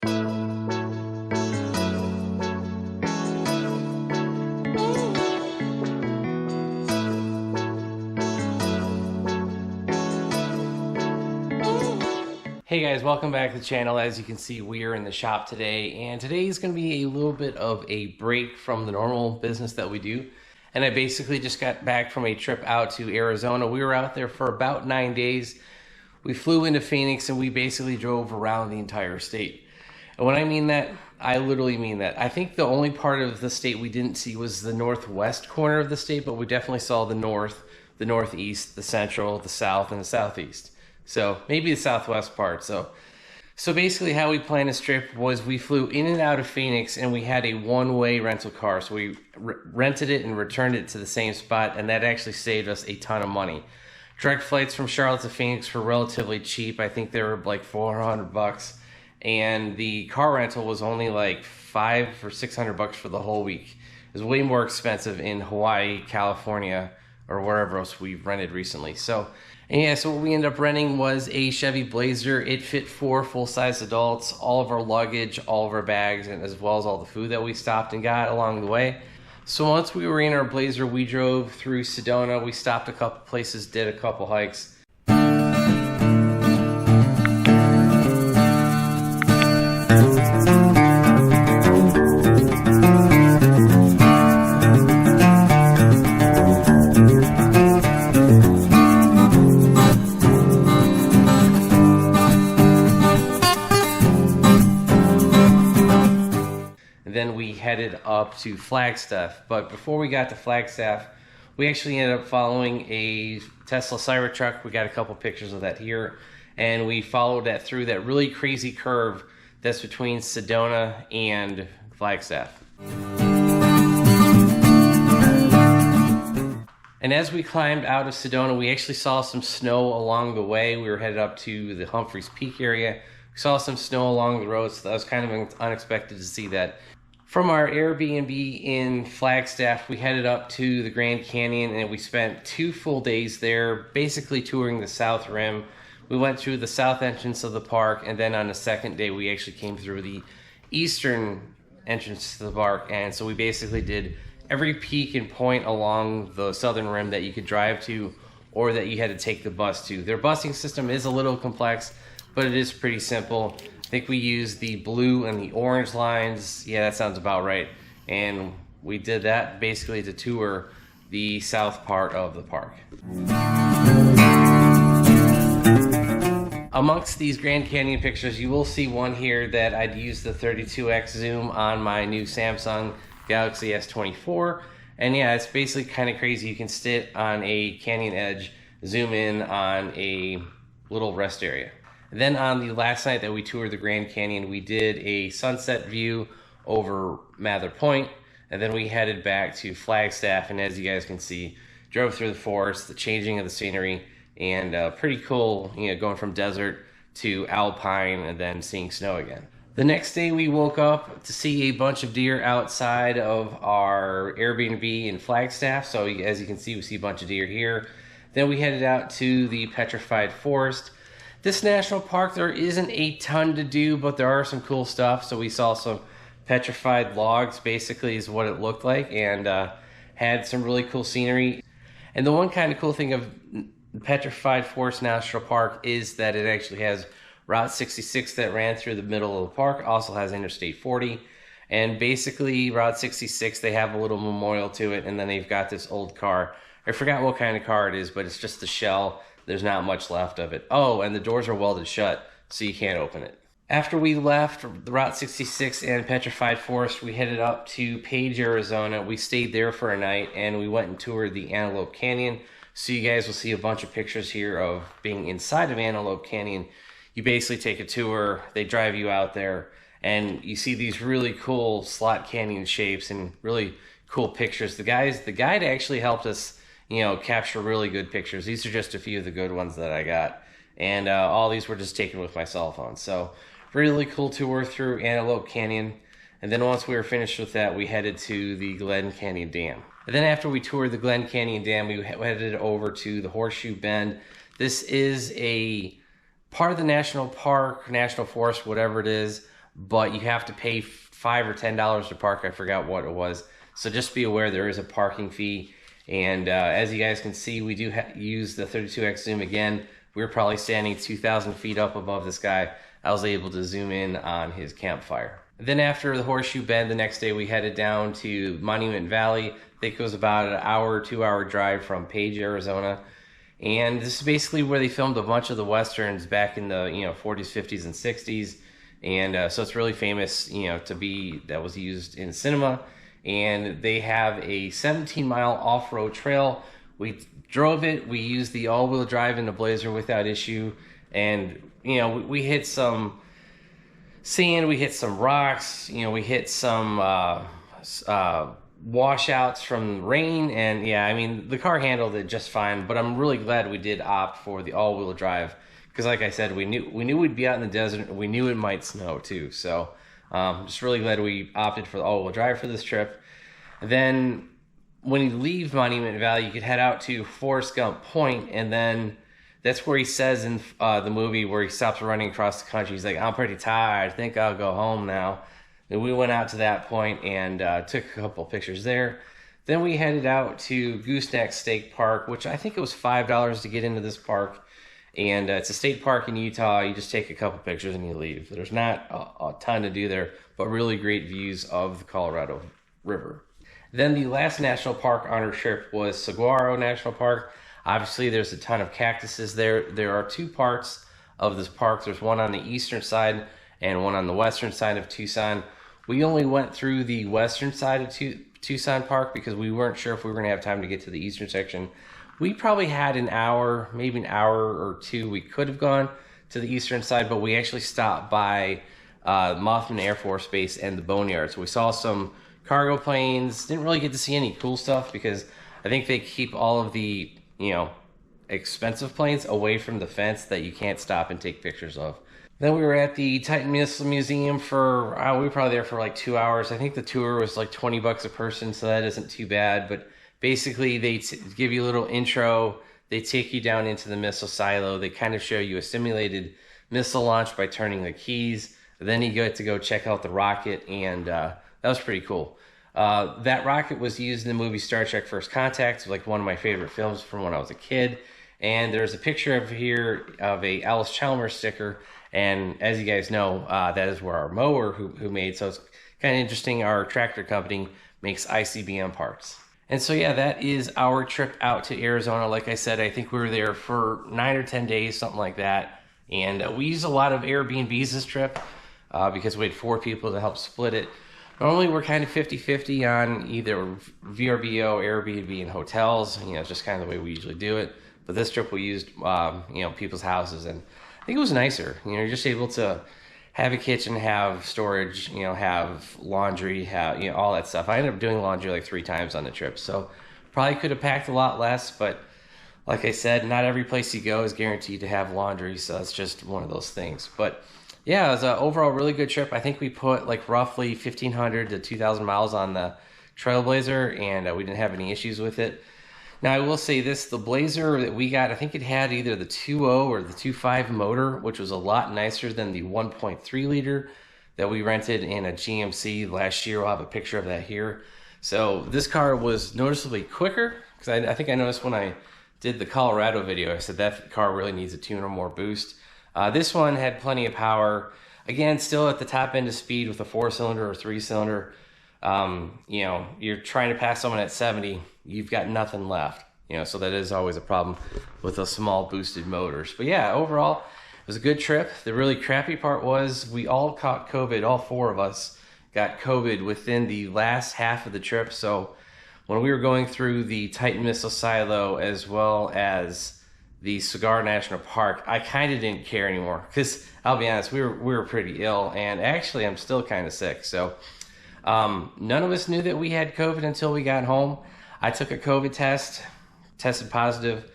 Hey guys, welcome back to the channel. As you can see, we are in the shop today, and today is going to be a little bit of a break from the normal business that we do. And I basically just got back from a trip out to Arizona. We were out there for about 9 days. We flew into Phoenix and we basically drove around the entire state. And when I mean that, I literally mean that. I think the only part of the state we didn't see was the northwest corner of the state, but we definitely saw the north, the northeast, the central, the south, and the southeast. So maybe the southwest part. So basically how we planned this trip was we flew in and out of Phoenix and we had a one-way rental car. So we rented it and returned it to the same spot, and that actually saved us a ton of money. Direct flights from Charlotte to Phoenix were relatively cheap. I think they were like $400, and the car rental was only like $500 or $600 for the whole week. It was way more expensive in Hawaii, California, or wherever else we've rented recently. So what we ended up renting was a Chevy Blazer. It fit 4 full-size adults, all of our luggage, all of our bags, and as well as all the food that we stopped and got along the way. So once we were in our Blazer, we drove through Sedona. We stopped a couple places, did a couple hikes. Then we headed up to Flagstaff. But before we got to Flagstaff, we actually ended up following a Tesla Cybertruck. We got a couple pictures of that here. And we followed that through that really crazy curve that's between Sedona and Flagstaff. And as we climbed out of Sedona, we actually saw some snow along the way. We were headed up to the Humphreys Peak area. We saw some snow along the road, so that was kind of unexpected to see that. From our Airbnb in Flagstaff, we headed up to the Grand Canyon, and we spent 2 full days there, basically touring the South Rim. We went through the south entrance of the park, and then on the second day, we actually came through the eastern entrance to the park. And so we basically did every peak and point along the southern rim that you could drive to or that you had to take the bus to. Their busing system is a little complex, but it is pretty simple. I think we used the blue and the orange lines. Yeah, that sounds about right. And we did that basically to tour the south part of the park. Amongst these Grand Canyon pictures, you will see one here that I'd used the 32x zoom on my new Samsung Galaxy S24. And yeah, it's basically kind of crazy. You can sit on a canyon edge, zoom in on a little rest area. Then on the last night that we toured the Grand Canyon, we did a sunset view over Mather Point, and then we headed back to Flagstaff, and as you guys can see, drove through the forest, the changing of the scenery, and pretty cool, going from desert to alpine and then seeing snow again. The next day we woke up to see a bunch of deer outside of our Airbnb in Flagstaff. So as you can see, we see a bunch of deer here. Then we headed out to the Petrified Forest. This national park, there isn't a ton to do, but there are some cool stuff. So we saw some petrified logs, basically is what it looked like, and had some really cool scenery. And the one kind of cool thing of Petrified Forest National Park is that it actually has Route 66 that ran through the middle of the park, also has Interstate 40. And basically Route 66, they have a little memorial to it, and then they've got this old car. I forgot what kind of car it is, but it's just the shell. There's not much left of it. Oh, and the doors are welded shut, so you can't open it. After we left the Route 66 and Petrified Forest, we headed up to Page, Arizona. We stayed there for a night, and we went and toured the Antelope Canyon. So you guys will see a bunch of pictures here of being inside of Antelope Canyon. You basically take a tour, they drive you out there, and you see these really cool slot canyon shapes and really cool pictures. The guide actually helped us capture really good pictures. These are just a few of the good ones that I got. And all these were just taken with my cell phone. So really cool tour through Antelope Canyon. And then once we were finished with that, we headed to the Glen Canyon Dam. And then after we toured the Glen Canyon Dam, we headed over to the Horseshoe Bend. This is a part of the national park, national forest, whatever it is, but you have to pay $5 or $10 to park. I forgot what it was. So just be aware there is a parking fee. And as you guys can see, we do use the 32x zoom again. We're probably standing 2,000 feet up above this guy. I was able to zoom in on his campfire. Then after the Horseshoe Bend, the next day we headed down to Monument Valley. I think it was about an hour, 2-hour drive from Page, Arizona. And this is basically where they filmed a bunch of the Westerns back in the 40s, 50s, and 60s. And so it's really famous, that was used in cinema. And they have a 17-mile off-road trail. We drove it. We used the all-wheel drive in the Blazer without issue. And, we hit some sand, we hit some rocks, we hit some washouts from rain. And yeah, I mean, the car handled it just fine. But I'm really glad we did opt for the all-wheel drive. Because like I said, we knew we'd be out in the desert. We knew it might snow too. So just really glad we opted for the all-wheel drive for this trip. Then when you leave Monument Valley, you could head out to Forrest Gump Point, and then that's where he says in the movie where he stops running across the country, he's like, I'm pretty tired. I think I'll go home now. And we went out to that point and took a couple pictures there. Then we headed out to Gooseneck State Park, which I think it was $5 to get into this park. And it's a state park in Utah. You just take a couple pictures and you leave. There's not a ton to do there, but really great views of the Colorado River. Then the last national park on our trip was Saguaro National Park. Obviously, there's a ton of cactuses there. There are two parts of this park. There's one on the eastern side and one on the western side of Tucson. We only went through the western side of Tucson Park because we weren't sure if we were going to have time to get to the eastern section. We probably had an hour, maybe an hour or two. We could have gone to the eastern side, but we actually stopped by Mothman Air Force Base and the Boneyard. So we saw some cargo planes. Didn't really get to see any cool stuff because I think they keep all of the, expensive planes away from the fence that you can't stop and take pictures of. Then we were at the Titan Missile Museum for, we were probably there for like 2 hours. I think the tour was like $20 a person, so that isn't too bad. But basically, they give you a little intro. They take you down into the missile silo. They kind of show you a simulated missile launch by turning the keys. Then you get to go check out the rocket, and that was pretty cool. That rocket was used in the movie Star Trek First Contact. It was like one of my favorite films from when I was a kid. And there's a picture of here of a Alice Chalmers sticker. And as you guys know, that is where our mower who made. So it's kind of interesting. Our tractor company makes ICBM parts. And so, yeah, that is our trip out to Arizona. Like I said, I think we were there for 9 or 10 days, something like that. And we used a lot of Airbnbs this trip because we had 4 people to help split it. Normally, we're kind of 50-50 on either VRBO, Airbnb, and hotels. It's just kind of the way we usually do it. But this trip, we used, people's houses. And I think it was nicer. You're just able to have a kitchen, have storage, have laundry, have, all that stuff. I ended up doing laundry like 3 times on the trip. So probably could have packed a lot less, but like I said, not every place you go is guaranteed to have laundry. So it's just one of those things. But yeah, it was an overall really good trip. I think we put like roughly 1,500 to 2,000 miles on the Trailblazer, and we didn't have any issues with it. Now, I will say this, the Blazer that we got, I think it had either the 2.0 or the 2.5 motor, which was a lot nicer than the 1.3 liter that we rented in a GMC last year. I'll have a picture of that here. So this car was noticeably quicker, because I think I noticed when I did the Colorado video, I said that car really needs a tune or more boost. This one had plenty of power. Again, still at the top end of speed with a 4-cylinder or 3-cylinder. You're trying to pass someone at 70, you've got nothing left. So that is always a problem with those small boosted motors. But yeah, overall, it was a good trip. The really crappy part was we all caught COVID. All 4 of us got COVID within the last half of the trip. So when we were going through the Titan Missile Silo as well as the Saguaro National Park, I kind of didn't care anymore because I'll be honest, we were pretty ill, and actually I'm still kind of sick. So none of us knew that we had COVID until we got home. I took a COVID test, tested positive.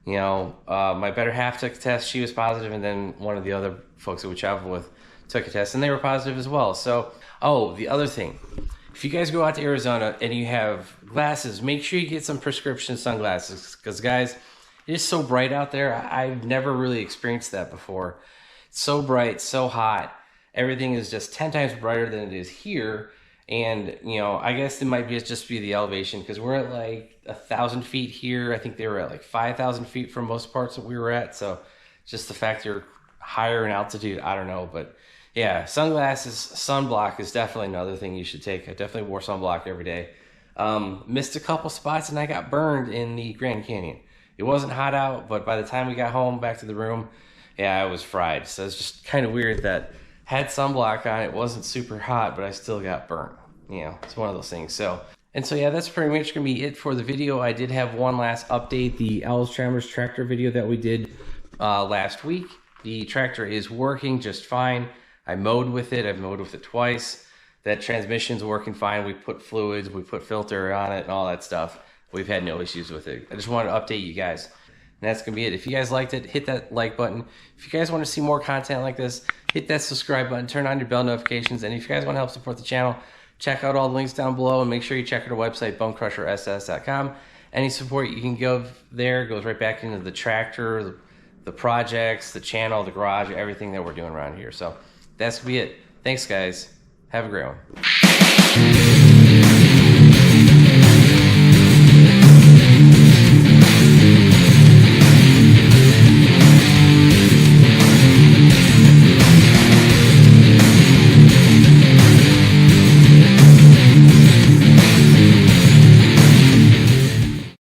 My better half took a test, she was positive, and then one of the other folks that we traveled with took a test, and they were positive as well. So, the other thing, if you guys go out to Arizona and you have glasses, make sure you get some prescription sunglasses, because guys, it is so bright out there. I've never really experienced that before. It's so bright, so hot. everything is just 10 times brighter than it is here. And, you know, I guess it might be just be the elevation, because we're at like 1,000 feet here. I think they were at like 5,000 feet for most parts that we were at. So just the fact you're higher in altitude, I don't know. But yeah, sunglasses, sunblock is definitely another thing you should take. I definitely wore sunblock every day. Missed a couple spots and I got burned in the Grand Canyon. It wasn't hot out, but by the time we got home back to the room, yeah, I was fried. So it's just kind of weird that had sunblock on, it wasn't super hot, but I still got burnt. You know, it's one of those things. So yeah, that's pretty much gonna be it for the video. I did have one last update, the Owls Trammers tractor video that we did last week. The tractor is working just fine. I mowed with it. I've mowed with it twice. That transmission's working fine. We put fluids, we put filter on it and all that stuff. We've had no issues with it. I just wanted to update you guys. And that's going to be it. If you guys liked it, hit that like button. If you guys want to see more content like this, hit that subscribe button, turn on your bell notifications. And if you guys want to help support the channel, check out all the links down below and make sure you check out our website, BonecrrusherSS.com. Any support you can give there goes right back into the tractor, the projects, the channel, the garage, everything that we're doing around here. So that's going to be it. Thanks, guys. Have a great one.